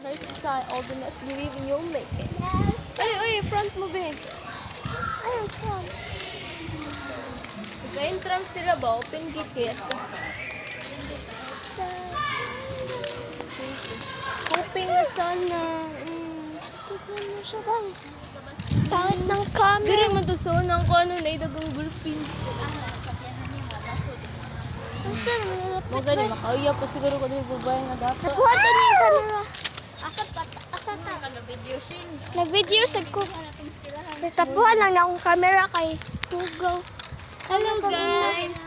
Hurts inside all the nuts, believing you'll make it. Ay, front mo, be. Ay, front. Nagka-entrance sila ba? Open gate kaya sa... Hoping na sana. Tignan mo siya ba? Pangit ng camera. Diri man to so nang ko ano na idagang gulpin. Saan mo nalapit Mo gani makauya pa siguro ko dili babae nga dapat. Nakuha to niya yung camera. Asa ta nag-video shin. Nag-video sa ko. Tapuhan lang na akong camera kay Google. Hello guys.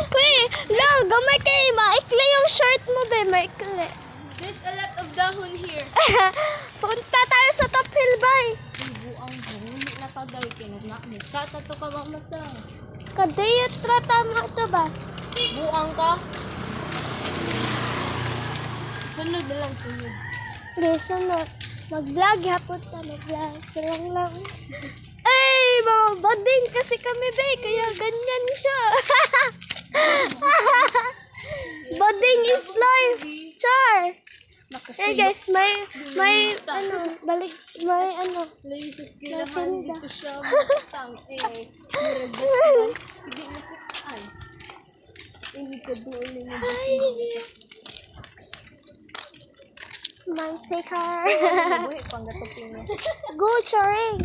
Wait, lang, gamay kay maikli yung shirt mo, be, maikli. There's a lot of dahon here. Punta tayo sa Top Hill, bay. Buang buhi na ta daw kinagnak ni. Tata to ka mamasa. Kadayat trata mo ito ba? Buang ka. Sunod na lang sunod. Hindi, sunod. Mag-vlog, hapon ta, mag-vlog. Silang lang. Ay, mga bading kasi kami, bay, kaya ganyan siya. Bading is life. Char. Hey guys, may balik, may Latest Natinda. gilahan dito siya. Matang Murag hindi mo tikaan. Hindi ka doon yung Hi. Mantika. buhi pang gatapin niya. Go, Charing.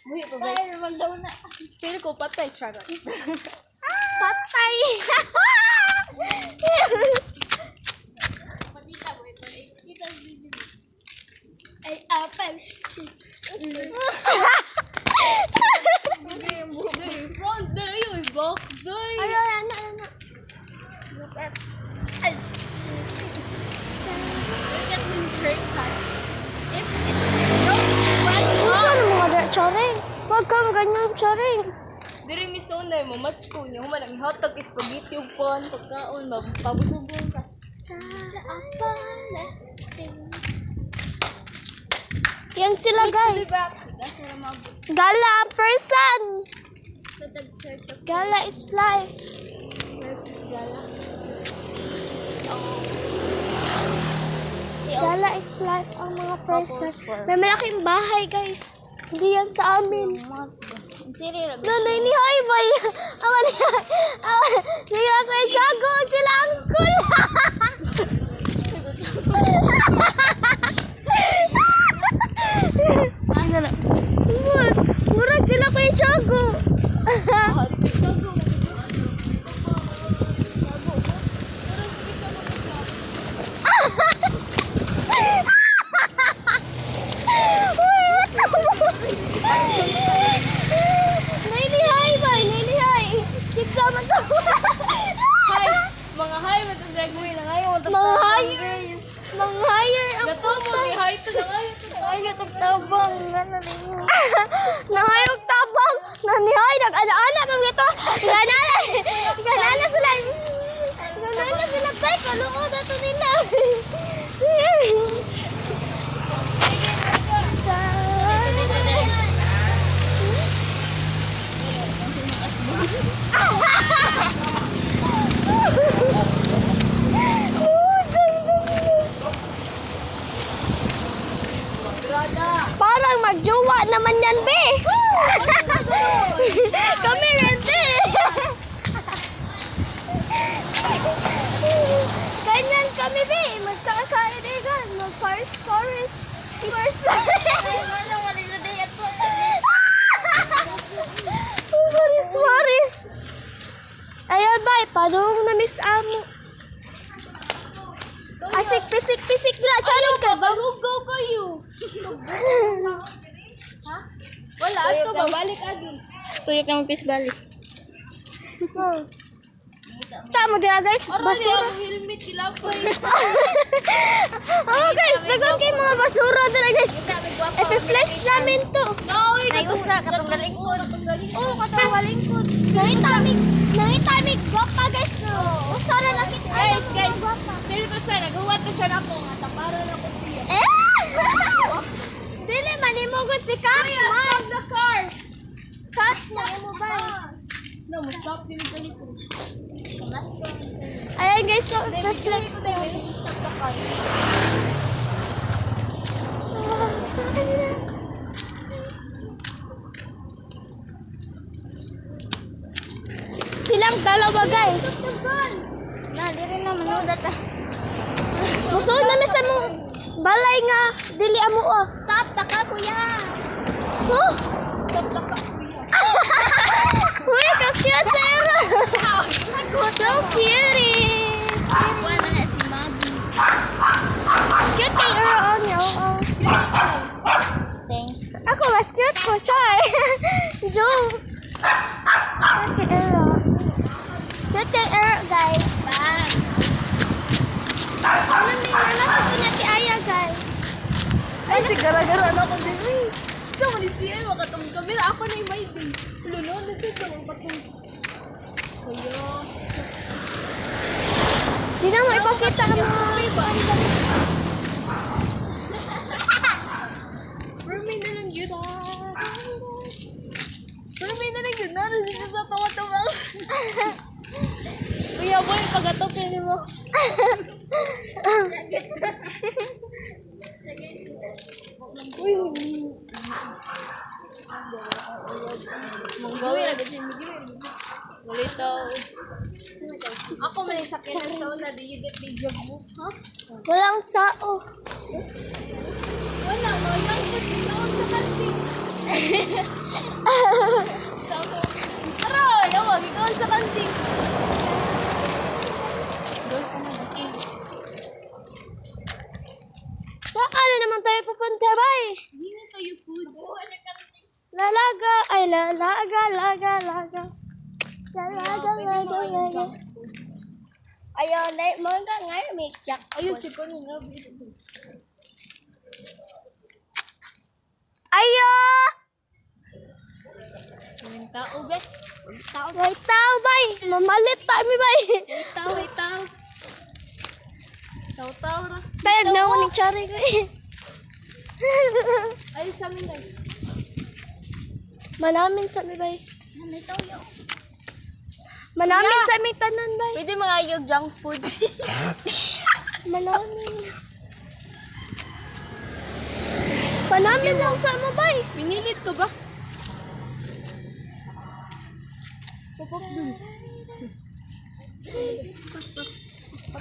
Buhi pa ba? Naman daw na. Feel ko patay, charot. Patay. Pakita mo ito. Kita ang video. Ay, apal. Bugay, bugay. Front day, uy, back day. Ay, ano. Look at me straight cut. It's right Saan ang mga Charing? Huwag kang ganyan, Charing. Diri mi sonay mo mas cool yung man hotdog spaghetti ug pan pagkaon mapabusubon sa Yan sila, guys. Gala person. Gala is life. Gala is life ang mga person. May malaking bahay, guys. Hindi yan sa amin. Nanay ni Hay Boy. Awan ni Hay. Sila ko yung jago. Sila angkol. Murag sila ko yung jago. Nailihay ba? Nailihay. Keep sama to. Hi mga hi matadrag mo na ngayon Mga hire. Mga hire. gato mo gi hi to na ngayon Ayot ang tabang. Nangayog tabang. Nanihay. Nag-ana-ana kang ito. Ganana. Ganana sila. Ganana sila. Tay, kaluod ato nila. Parang magjowa naman yan, be. Kami rin, be. Ganyan kami, be. Magkakaibigan. Mag-forest. Forest. Forest. Ayan, ba. Padung na miss amo. Asik, pisik na. Chanong ka ba? go kayo wala ato ba balik agi Tuyok na mag-pis balik. Tama din guys. Basura. helmet kilapay Oh guys, nagang kayo mga basura talaga guys. I-flex namin to. Ay, gusto na katong galingkod. Oo, katawalingkod. Nangitamig guwapa guys. Usara na kita. guys feel ko sa naghuwat to siya na po nga tapara na ko siya Dili manimugod si Kat. stop the car Kat na mo ba? No, stop din sa likod. Ayan guys, so reflex na. Silang dalawa guys. Dali rin naman udat ah. Musuod na sa mo balay nga dili amo oh. Stop, taka kuya. Oh. Stop na ka, kuya. Uy, ka-cute Sarah. So cute. Wala na si Maggie. Cute kay Earl niyo. Oh. Thanks. Ako mas cute ko, char. Joe. Cute kay Earl. Cute kay Earl, guys. Bye. Ano may nalasato niya si Aya, guys. Ay, si gara-gara na ako din. Uy, siya mo ni siya, makatong kamera. Ako na yung may day. Lulo, nasa ito, patong. Kaya, Di na mo ipakita ang mga Rumi na lang yun. Rumi na lang yun. Naro siya sa tawa-tawa. Kuya boy, pag-atok yun mo. Uy, Manggawi na ganyan Malito. Ako man yung sakyan ng sauna. Do you get deja vu? Ha? walang sao. Wala, walang pagkitaon sa kanting. Aray, awag, ikaw sa kanting. Doon ka na dati. Saan na naman tayo pupunta, bay? Hindi na kayo food. Lalaga, ay lalaga, laga. Lalaga, laga. Ayaw, na mo nga ngayon may jack. Ayun, si Connie na. Ayo! Yung tao, be. May tao, bay. Mamalit tayo, bay. Wait, tao. Tao na. Tayag na ako ni Chari ko eh. Ay, sa amin guys. Manamin sa mi, bay. Nandito yun. Manamin sa mi tanan, bay. Pwede mga yung junk food. Manamin. Panamin lang sa mo, bay. Pinilit ko ba? Pupok dun.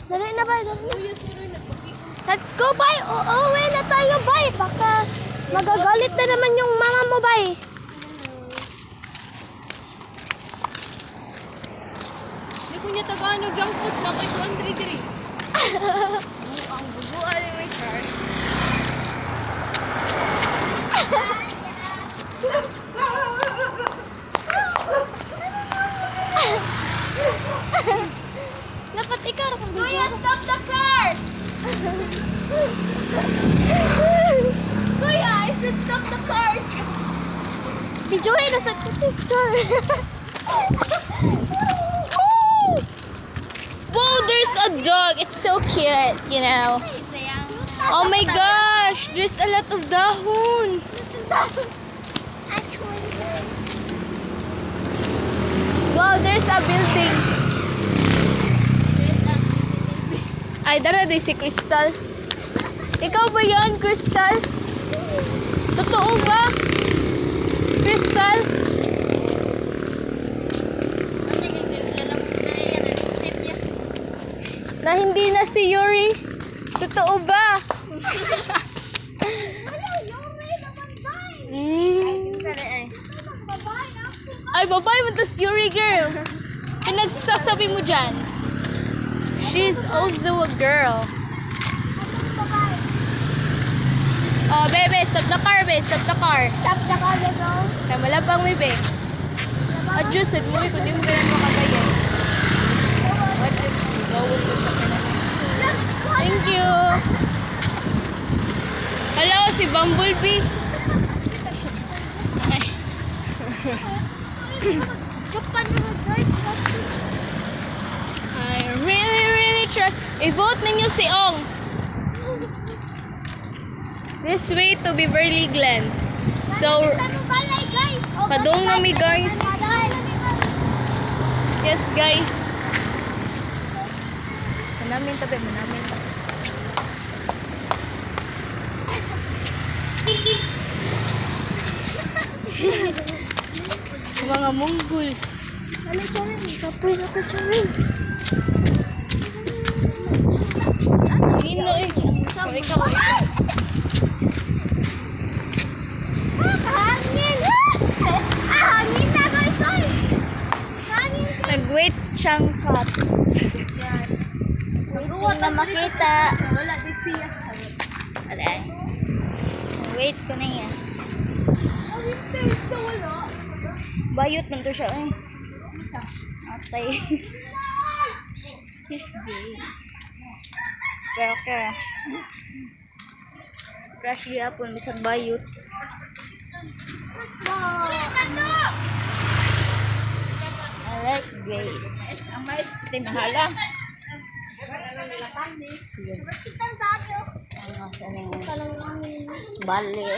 Dali na, bay. Dali na. Kuya, siro na. Let's go, bay. Uuwi na tayo, bay. Baka magagalit na naman yung mama mo, bay. Hindi ko niya tagaan yung junk food na kay 133. Ang bubuan ni may char. Dapat ikaw na kung Kuya, stop the car! Kuya, I said stop the car! Videohin na sa picture. Whoa, there's a dog. It's so cute, you know. Oh my gosh, there's a lot of dahon. Wow, there's a building. Ay, dara di si Crystal. Ikaw ba yan, Crystal? Totoo ba? Crystal? Na hindi na si Yuri? Totoo ba? Ay, babae mo to si Yuri, girl. Pinagsasabi mo dyan. She's also a girl. Oh, bebe, stop the car, be. Stop the car. Stop the car, go. Kaya malabang may be. Adjust, mo kung di mo ganyan makabayan. Adjust, gawin sa kanan. Thank you. Hello, si Bumblebee. Ay. I really try. I-vote ninyo si Ong. This way to Beverly Glen. So, padung nami guys. Yes, guys. Manamin tabi, manamin tabi. Mga munggol. Ano Charin? Kapoy na ko Charin. Nino eh. Or ikaw eh. Hangin! Hangin na guys! Oy! Hangin! Nag-wait siyang cut. Wait na makita. Wala, di siya. Alay. Wait ko na yan. Bayot man to siya eh. Atay. His day. Pero ka. Crush yapon bisag bayot. I like gay. Ito mahala. Bale.